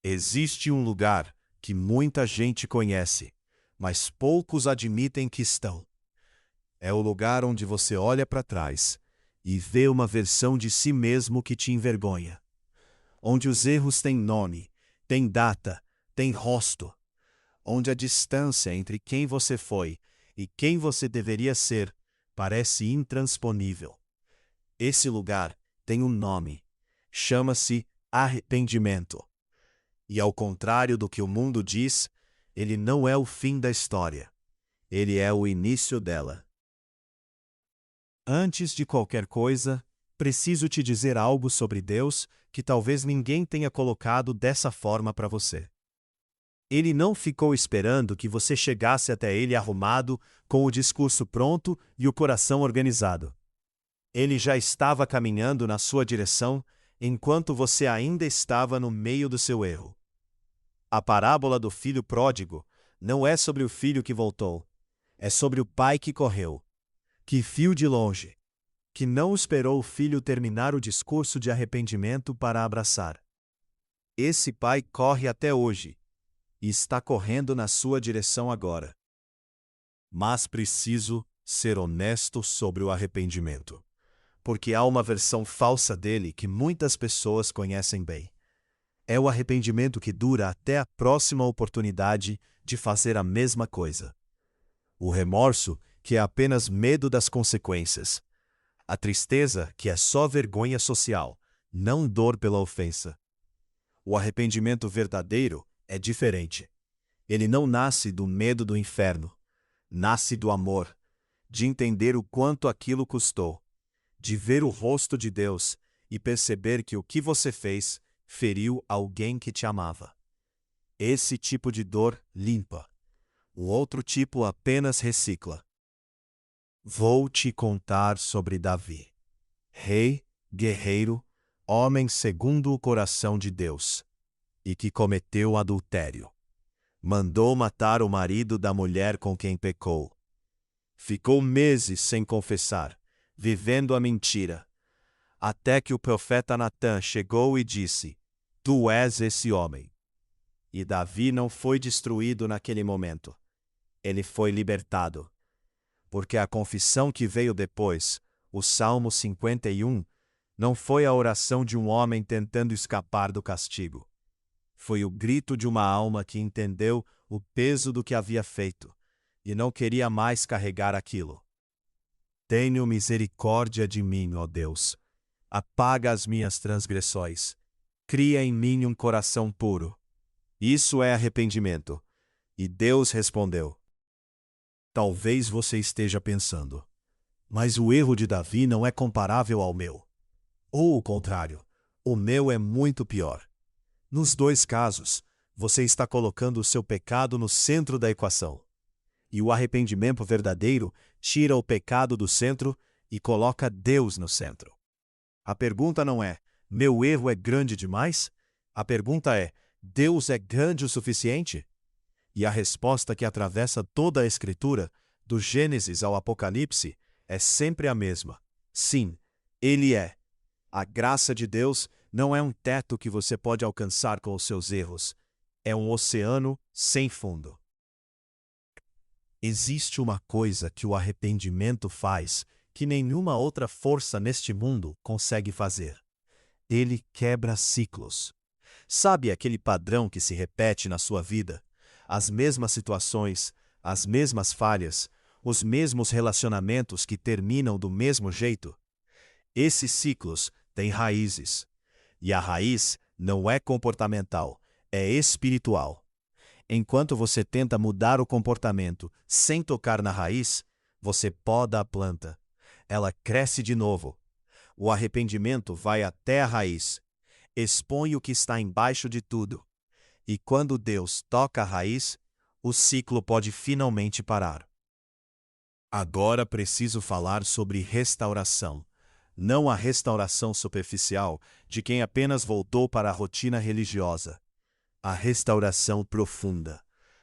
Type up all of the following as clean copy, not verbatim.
Existe um lugar que muita gente conhece, mas poucos admitem que estão. É o lugar onde você olha para trás e vê uma versão de si mesmo que te envergonha. Onde os erros têm nome, têm data, têm rosto. Onde a distância entre quem você foi e quem você deveria ser parece intransponível. Esse lugar tem um nome. Chama-se arrependimento. E ao contrário do que o mundo diz, ele não é o fim da história. Ele é o início dela. Antes de qualquer coisa, preciso te dizer algo sobre Deus que talvez ninguém tenha colocado dessa forma para você. Ele não ficou esperando que você chegasse até ele arrumado, com o discurso pronto e o coração organizado. Ele já estava caminhando na sua direção enquanto você ainda estava no meio do seu erro. A parábola do filho pródigo não é sobre o filho que voltou, é sobre o pai que correu, que viu de longe, que não esperou o filho terminar o discurso de arrependimento para abraçar. Esse pai corre até hoje e está correndo na sua direção agora. Mas preciso ser honesto sobre o arrependimento, porque há uma versão falsa dele que muitas pessoas conhecem bem. É o arrependimento que dura até a próxima oportunidade de fazer a mesma coisa. O remorso, que é apenas medo das consequências. A tristeza, que é só vergonha social, não dor pela ofensa. O arrependimento verdadeiro é diferente. Ele não nasce do medo do inferno. Nasce do amor, de entender o quanto aquilo custou, de ver o rosto de Deus e perceber que o que você fez feriu alguém que te amava. Esse tipo de dor limpa. O outro tipo apenas recicla. Vou te contar sobre Davi. Rei, guerreiro, homem segundo o coração de Deus, e que cometeu adultério. Mandou matar o marido da mulher com quem pecou. Ficou meses sem confessar, vivendo a mentira, até que o profeta Natã chegou e disse: Tu és esse homem. E Davi não foi destruído naquele momento. Ele foi libertado. Porque a confissão que veio depois, o Salmo 51, não foi a oração de um homem tentando escapar do castigo. Foi o grito de uma alma que entendeu o peso do que havia feito e não queria mais carregar aquilo. Tenha misericórdia de mim, ó Deus. Apaga as minhas transgressões. Cria em mim um coração puro. Isso é arrependimento. E Deus respondeu. Talvez você esteja pensando, mas o erro de Davi não é comparável ao meu. Ou o contrário, o meu é muito pior. Nos dois casos, você está colocando o seu pecado no centro da equação. E o arrependimento verdadeiro tira o pecado do centro e coloca Deus no centro. A pergunta não é, meu erro é grande demais? A pergunta é, Deus é grande o suficiente? E a resposta que atravessa toda a Escritura, do Gênesis ao Apocalipse, é sempre a mesma. Sim, Ele é. A graça de Deus não é um teto que você pode alcançar com os seus erros. É um oceano sem fundo. Existe uma coisa que o arrependimento faz que nenhuma outra força neste mundo consegue fazer. Ele quebra ciclos. Sabe aquele padrão que se repete na sua vida? As mesmas situações, as mesmas falhas, os mesmos relacionamentos que terminam do mesmo jeito? Esses ciclos têm raízes. E a raiz não é comportamental, é espiritual. Enquanto você tenta mudar o comportamento sem tocar na raiz, você poda a planta. Ela cresce de novo. O arrependimento vai até a raiz. Expõe o que está embaixo de tudo. E quando Deus toca a raiz, o ciclo pode finalmente parar. Agora preciso falar sobre restauração. Não a restauração superficial de quem apenas voltou para a rotina religiosa. A restauração profunda,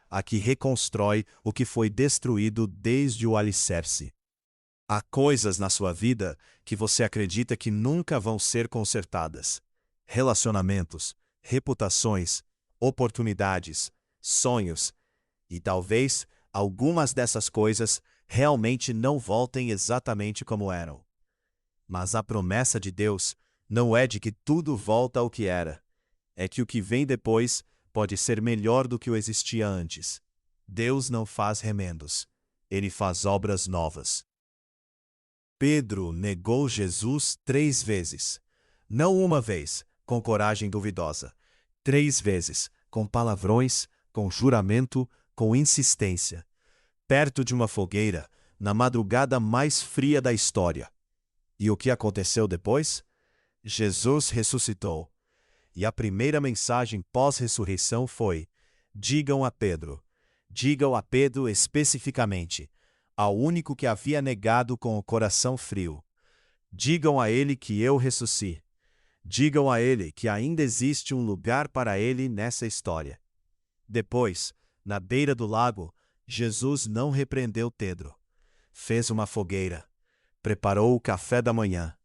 a que reconstrói o que foi destruído desde o alicerce. Há coisas na sua vida que você acredita que nunca vão ser consertadas. Relacionamentos, reputações, oportunidades, sonhos, e talvez algumas dessas coisas realmente não voltem exatamente como eram. Mas a promessa de Deus não é de que tudo volta ao que era. É que o que vem depois pode ser melhor do que o existia antes. Deus não faz remendos. Ele faz obras novas. Pedro negou Jesus 3 vezes. Não uma vez, com coragem duvidosa. 3 vezes, com palavrões, com juramento, com insistência. Perto de uma fogueira, na madrugada mais fria da história. E o que aconteceu depois? Jesus ressuscitou. E a primeira mensagem pós-ressurreição foi: digam a Pedro especificamente, ao único que havia negado com o coração frio. Digam a ele que eu ressuscite. Digam a ele que ainda existe um lugar para ele nessa história. Depois, na beira do lago, Jesus não repreendeu Pedro. Fez uma fogueira, preparou o café da manhã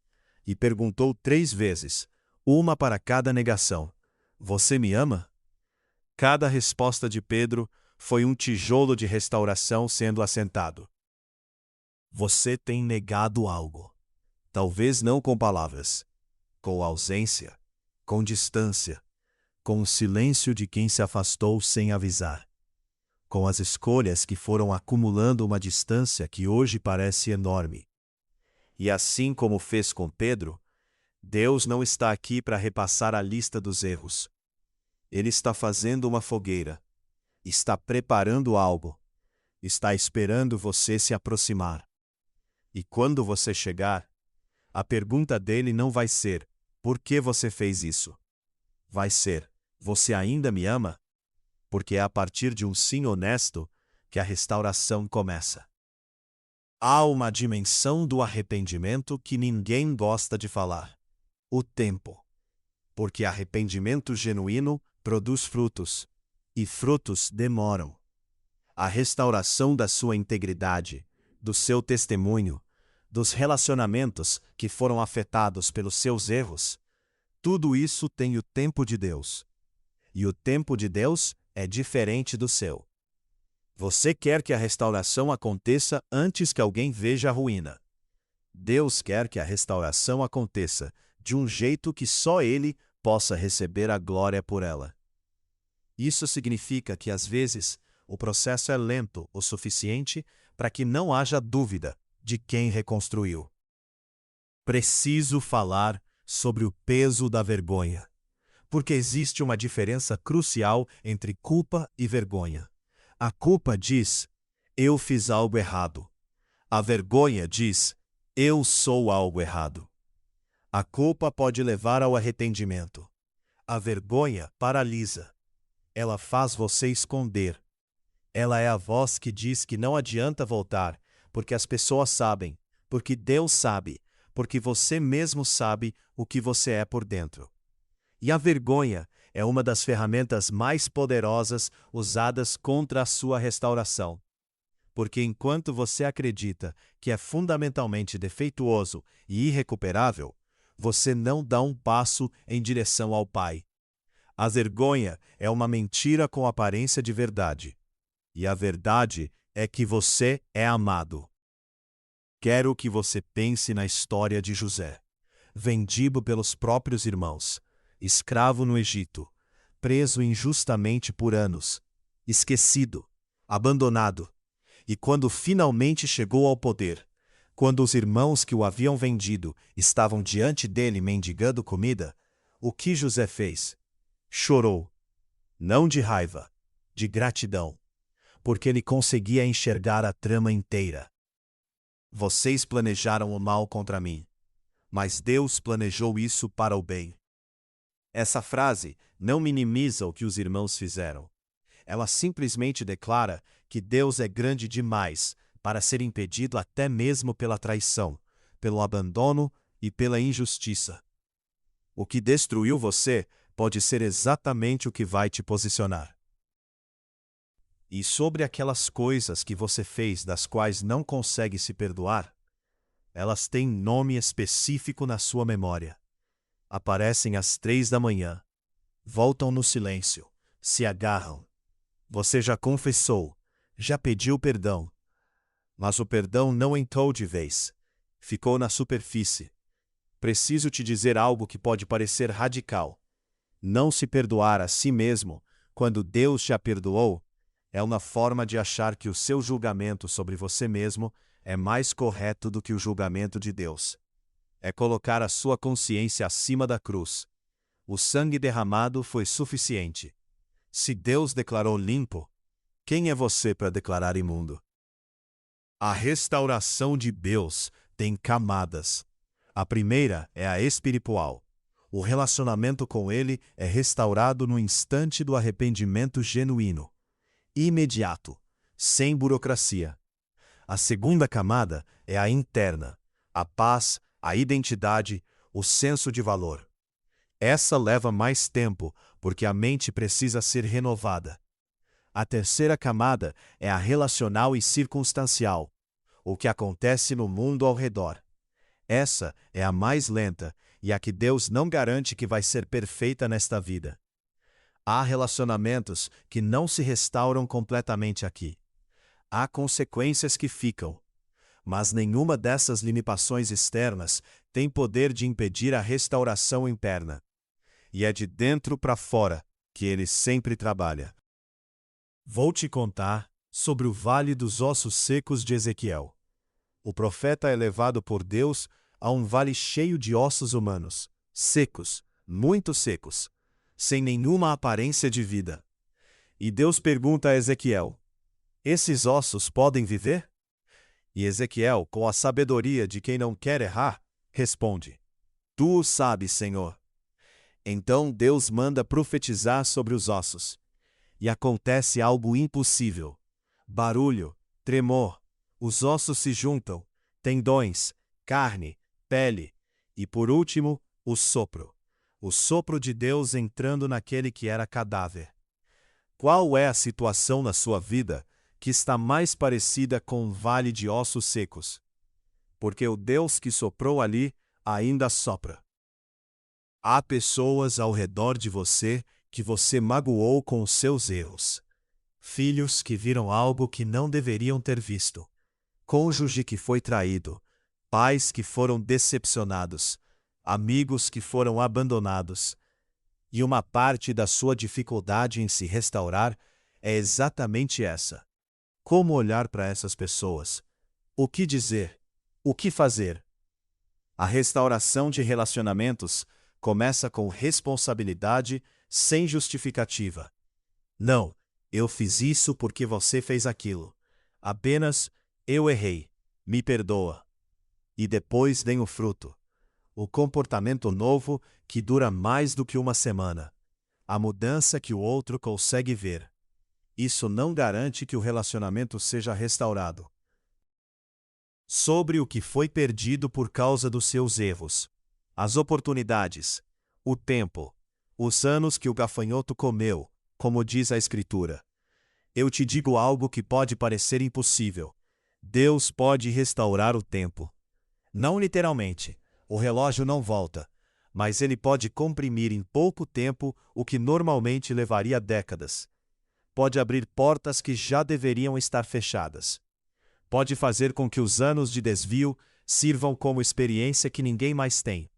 e perguntou 3 vezes, uma para cada negação: você me ama? Cada resposta de Pedro foi um tijolo de restauração sendo assentado. Você tem negado algo. Talvez não com palavras, com ausência, com distância, com o silêncio de quem se afastou sem avisar, com as escolhas que foram acumulando uma distância que hoje parece enorme. E assim como fez com Pedro, Deus não está aqui para repassar a lista dos erros. Ele está fazendo uma fogueira, está preparando algo, está esperando você se aproximar. E quando você chegar, a pergunta dele não vai ser: por que você fez isso? Vai ser: você ainda me ama? Porque é a partir de um sim honesto que a restauração começa. Há uma dimensão do arrependimento que ninguém gosta de falar: o tempo. Porque arrependimento genuíno produz frutos, e frutos demoram. A restauração da sua integridade, do seu testemunho, dos relacionamentos que foram afetados pelos seus erros, tudo isso tem o tempo de Deus. E o tempo de Deus é diferente do seu. Você quer que a restauração aconteça antes que alguém veja a ruína. Deus quer que a restauração aconteça de um jeito que só Ele possa receber a glória por ela. Isso significa que, às vezes, o processo é lento o suficiente para que não haja dúvida de quem reconstruiu. Preciso falar sobre o peso da vergonha, porque existe uma diferença crucial entre culpa e vergonha. A culpa diz: eu fiz algo errado. A vergonha diz: eu sou algo errado. A culpa pode levar ao arrependimento. A vergonha paralisa. Ela faz você esconder. Ela é a voz que diz que não adianta voltar, porque as pessoas sabem, porque Deus sabe, porque você mesmo sabe o que você é por dentro. E a vergonha é uma das ferramentas mais poderosas usadas contra a sua restauração. Porque enquanto você acredita que é fundamentalmente defeituoso e irrecuperável, você não dá um passo em direção ao Pai. A vergonha é uma mentira com aparência de verdade. E a verdade é que você é amado. Quero que você pense na história de José, vendido pelos próprios irmãos, escravo no Egito, preso injustamente por anos, esquecido, abandonado. E quando finalmente chegou ao poder, quando os irmãos que o haviam vendido estavam diante dele mendigando comida, o que José fez? Chorou, não de raiva, de gratidão, porque ele conseguia enxergar a trama inteira. Vocês planejaram o mal contra mim, mas Deus planejou isso para o bem. Essa frase não minimiza o que os irmãos fizeram. Ela simplesmente declara que Deus é grande demais para ser impedido até mesmo pela traição, pelo abandono e pela injustiça. O que destruiu você pode ser exatamente o que vai te posicionar. E sobre aquelas coisas que você fez das quais não consegue se perdoar, elas têm nome específico na sua memória. Aparecem às 3 da manhã, voltam no silêncio, se agarram. Você já confessou, já pediu perdão. Mas o perdão não entrou de vez. Ficou na superfície. Preciso te dizer algo que pode parecer radical. Não se perdoar a si mesmo, quando Deus já perdoou, é uma forma de achar que o seu julgamento sobre você mesmo é mais correto do que o julgamento de Deus. É colocar a sua consciência acima da cruz. O sangue derramado foi suficiente. Se Deus declarou limpo, quem é você para declarar imundo? A restauração de Deus tem camadas. A primeira é a espiritual. O relacionamento com Ele é restaurado no instante do arrependimento genuíno, imediato, sem burocracia. A segunda camada é a interna, a paz, a identidade, o senso de valor. Essa leva mais tempo, porque a mente precisa ser renovada. A terceira camada é a relacional e circunstancial, o que acontece no mundo ao redor. Essa é a mais lenta e a que Deus não garante que vai ser perfeita nesta vida. Há relacionamentos que não se restauram completamente aqui. Há consequências que ficam. Mas nenhuma dessas limitações externas tem poder de impedir a restauração interna. E é de dentro para fora que Ele sempre trabalha. Vou te contar sobre o Vale dos Ossos Secos de Ezequiel. O profeta é levado por Deus a um vale cheio de ossos humanos, secos, muito secos, sem nenhuma aparência de vida. E Deus pergunta a Ezequiel: esses ossos podem viver? E Ezequiel, com a sabedoria de quem não quer errar, responde: Tu o sabes, Senhor. Então Deus manda profetizar sobre os ossos. E acontece algo impossível. Barulho, tremor, os ossos se juntam, tendões, carne, pele, e por último, o sopro de Deus entrando naquele que era cadáver. Qual é a situação na sua vida que está mais parecida com um vale de ossos secos? Porque o Deus que soprou ali ainda sopra. Há pessoas ao redor de você que você magoou com os seus erros. Filhos que viram algo que não deveriam ter visto. Cônjuge que foi traído. Pais que foram decepcionados. Amigos que foram abandonados. E uma parte da sua dificuldade em se restaurar é exatamente essa. Como olhar para essas pessoas? O que dizer? O que fazer? A restauração de relacionamentos começa com responsabilidade sem justificativa. Não, eu fiz isso porque você fez aquilo. Apenas, eu errei. Me perdoa. E depois vem o fruto. O comportamento novo que dura mais do que uma semana. A mudança que o outro consegue ver. Isso não garante que o relacionamento seja restaurado. Sobre o que foi perdido por causa dos seus erros. As oportunidades. O tempo. Os anos que o gafanhoto comeu, como diz a Escritura. Eu te digo algo que pode parecer impossível. Deus pode restaurar o tempo. Não literalmente, o relógio não volta, mas ele pode comprimir em pouco tempo o que normalmente levaria décadas. Pode abrir portas que já deveriam estar fechadas. Pode fazer com que os anos de desvio sirvam como experiência que ninguém mais tem.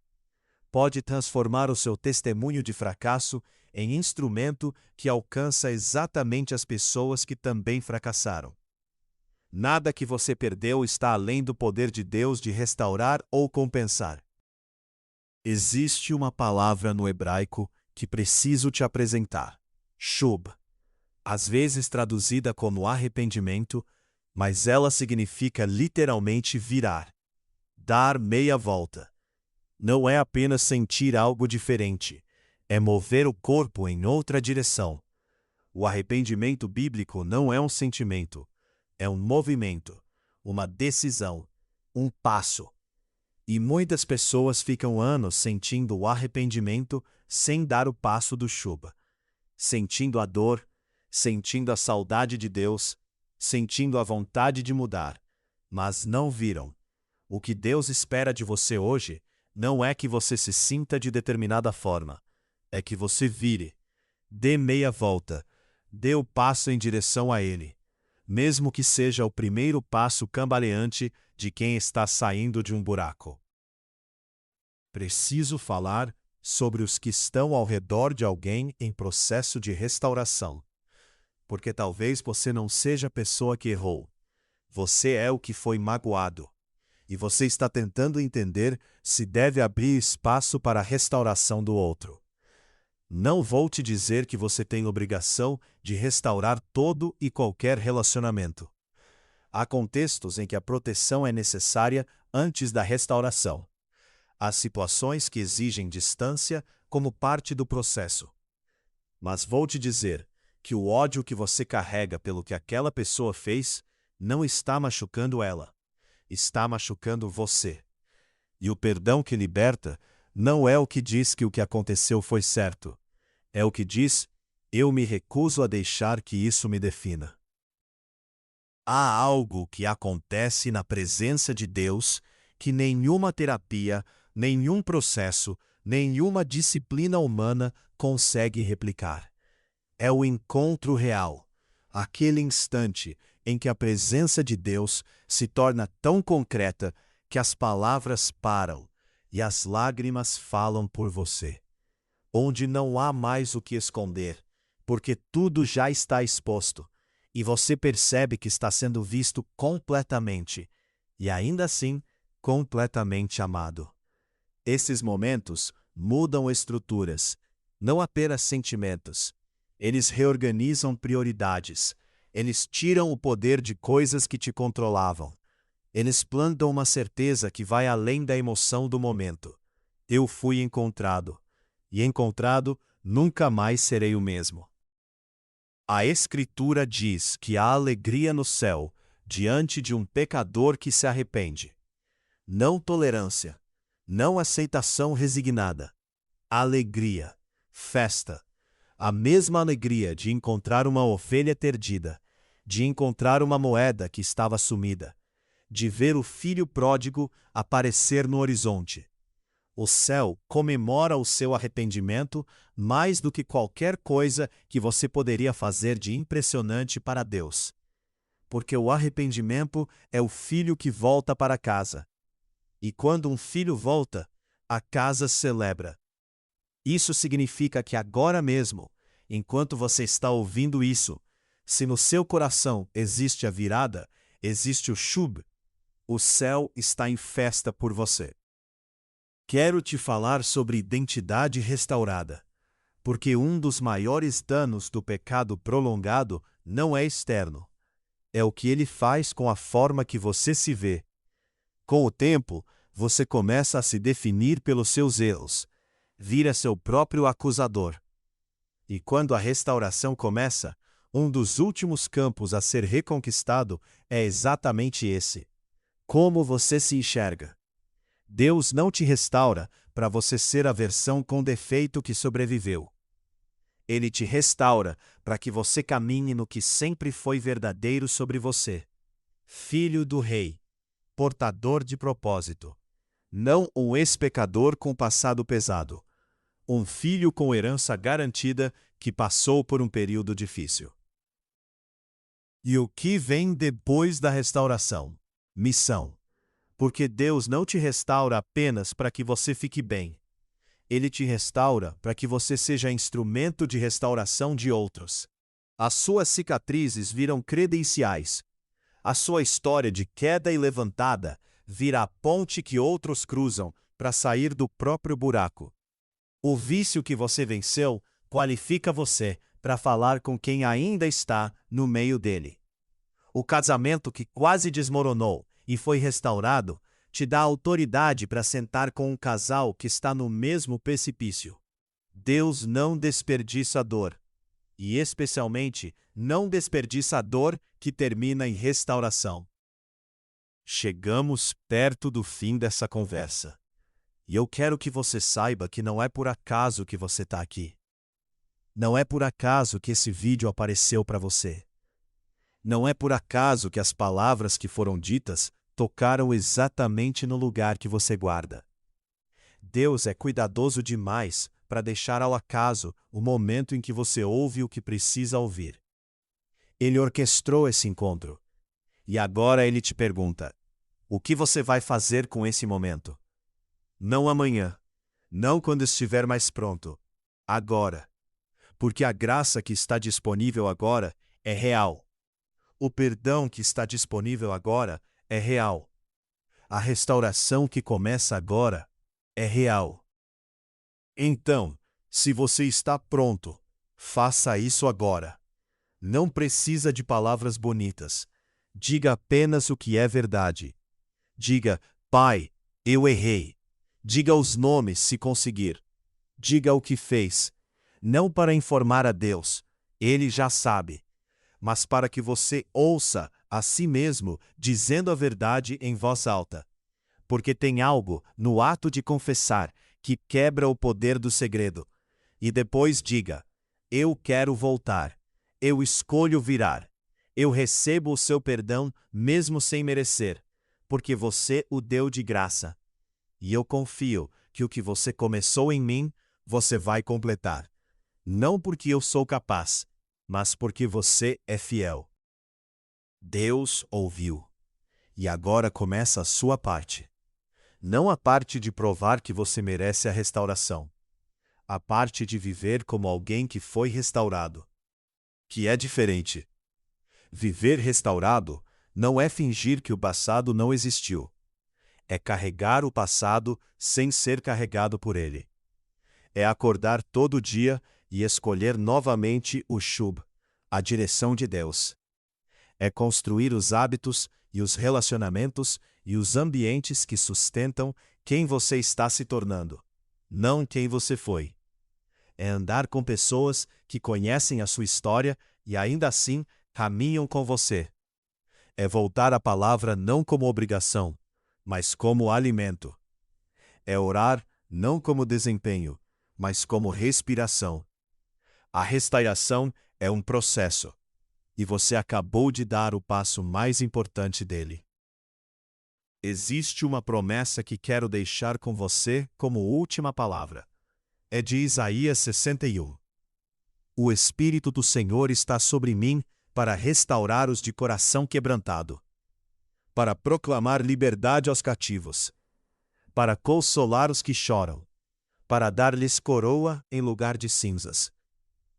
Pode transformar o seu testemunho de fracasso em instrumento que alcança exatamente as pessoas que também fracassaram. Nada que você perdeu está além do poder de Deus de restaurar ou compensar. Existe uma palavra no hebraico que preciso te apresentar: shub. Às vezes traduzida como arrependimento, mas ela significa literalmente virar, dar meia volta. Não é apenas sentir algo diferente, é mover o corpo em outra direção. O arrependimento bíblico não é um sentimento, é um movimento, uma decisão, um passo. E muitas pessoas ficam anos sentindo o arrependimento sem dar o passo do chuba, sentindo a dor, sentindo a saudade de Deus, sentindo a vontade de mudar, mas não viram. O que Deus espera de você hoje não é que você se sinta de determinada forma, é que você vire, Dê meia volta. Dê o passo em direção a ele, mesmo que seja o primeiro passo cambaleante de quem está saindo de um buraco. Preciso falar sobre os que estão ao redor de alguém em processo de restauração. Porque talvez você não seja a pessoa que errou. Você é o que foi magoado. E você está tentando entender se deve abrir espaço para a restauração do outro. Não vou te dizer que você tem obrigação de restaurar todo e qualquer relacionamento. Há contextos em que a proteção é necessária antes da restauração. Há situações que exigem distância como parte do processo. Mas vou te dizer que o ódio que você carrega pelo que aquela pessoa fez não está machucando ela, está machucando você. E o perdão que liberta não é o que diz que o que aconteceu foi certo. É o que diz: eu me recuso a deixar que isso me defina. Há algo que acontece na presença de Deus que nenhuma terapia, nenhum processo, nenhuma disciplina humana consegue replicar. É o encontro real, aquele instante em que a presença de Deus se torna tão concreta que as palavras param e as lágrimas falam por você. Onde não há mais o que esconder, porque tudo já está exposto, e você percebe que está sendo visto completamente, e ainda assim, completamente amado. Esses momentos mudam estruturas, não apenas sentimentos. Eles reorganizam prioridades. Eles tiram o poder de coisas que te controlavam. Eles plantam uma certeza que vai além da emoção do momento. Eu fui encontrado. E encontrado, nunca mais serei o mesmo. A Escritura diz que há alegria no céu diante de um pecador que se arrepende. Não tolerância, não aceitação resignada. Alegria, festa. A mesma alegria de encontrar uma ovelha perdida, de encontrar uma moeda que estava sumida, de ver o filho pródigo aparecer no horizonte. O céu comemora o seu arrependimento mais do que qualquer coisa que você poderia fazer de impressionante para Deus. Porque o arrependimento é o filho que volta para casa. E quando um filho volta, a casa celebra. Isso significa que agora mesmo, enquanto você está ouvindo isso, se no seu coração existe a virada, existe o shub, o céu está em festa por você. Quero te falar sobre identidade restaurada, porque um dos maiores danos do pecado prolongado não é externo. É o que ele faz com a forma que você se vê. Com o tempo, você começa a se definir pelos seus erros. Vira seu próprio acusador. E quando a restauração começa, um dos últimos campos a ser reconquistado é exatamente esse. Como você se enxerga. Deus não te restaura para você ser a versão com defeito que sobreviveu. Ele te restaura para que você caminhe no que sempre foi verdadeiro sobre você. Filho do Rei, portador de propósito. Não um ex-pecador com passado pesado. Um filho com herança garantida que passou por um período difícil. E o que vem depois da restauração? Missão. Porque Deus não te restaura apenas para que você fique bem. Ele te restaura para que você seja instrumento de restauração de outros. As suas cicatrizes viram credenciais. A sua história de queda e levantada vira a ponte que outros cruzam para sair do próprio buraco. O vício que você venceu qualifica você para falar com quem ainda está no meio dele. O casamento que quase desmoronou e foi restaurado te dá autoridade para sentar com um casal que está no mesmo precipício. Deus não desperdiça dor, e especialmente não desperdiça a dor que termina em restauração. Chegamos perto do fim dessa conversa. E eu quero que você saiba que não é por acaso que você está aqui. Não é por acaso que esse vídeo apareceu para você. Não é por acaso que as palavras que foram ditas tocaram exatamente no lugar que você guarda. Deus é cuidadoso demais para deixar ao acaso o momento em que você ouve o que precisa ouvir. Ele orquestrou esse encontro. E agora ele te pergunta: o que você vai fazer com esse momento? Não amanhã, não quando estiver mais pronto, agora. Porque a graça que está disponível agora é real. O perdão que está disponível agora é real. A restauração que começa agora é real. Então, se você está pronto, faça isso agora. Não precisa de palavras bonitas. Diga apenas o que é verdade. Diga: Pai, eu errei. Diga os nomes, se conseguir. Diga o que fez. Não para informar a Deus, Ele já sabe, mas para que você ouça a si mesmo dizendo a verdade em voz alta. Porque tem algo no ato de confessar que quebra o poder do segredo. E depois diga: eu quero voltar. Eu escolho virar. Eu recebo o seu perdão mesmo sem merecer, porque você o deu de graça. E eu confio que o que você começou em mim, você vai completar. Não porque eu sou capaz, mas porque você é fiel. Deus ouviu. E agora começa a sua parte. Não a parte de provar que você merece a restauração. A parte de viver como alguém que foi restaurado. Que é diferente. Viver restaurado não é fingir que o passado não existiu. É carregar o passado sem ser carregado por ele. É acordar todo dia e escolher novamente o Shub, a direção de Deus. É construir os hábitos e os relacionamentos e os ambientes que sustentam quem você está se tornando, não quem você foi. É andar com pessoas que conhecem a sua história e ainda assim caminham com você. É voltar a palavra não como obrigação, mas como alimento. É orar não como desempenho, mas como respiração. A restauração é um processo, e você acabou de dar o passo mais importante dele. Existe uma promessa que quero deixar com você como última palavra. É de Isaías 61. O Espírito do Senhor está sobre mim para restaurar os de coração quebrantado, para proclamar liberdade aos cativos, para consolar os que choram, para dar-lhes coroa em lugar de cinzas,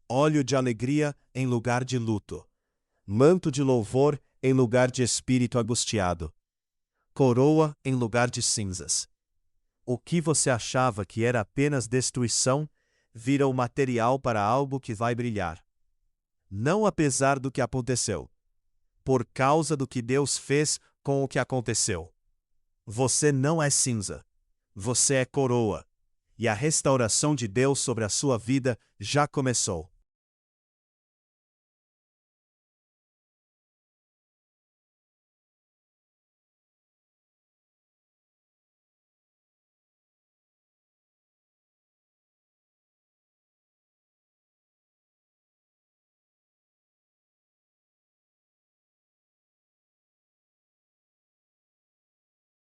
óleo de alegria em lugar de luto, manto de louvor em lugar de espírito angustiado, coroa em lugar de cinzas. O que você achava que era apenas destruição, vira o material para algo que vai brilhar. Não apesar do que aconteceu, por causa do que Deus fez com o que aconteceu. Você não é cinza, você é coroa, e a restauração de Deus sobre a sua vida já começou.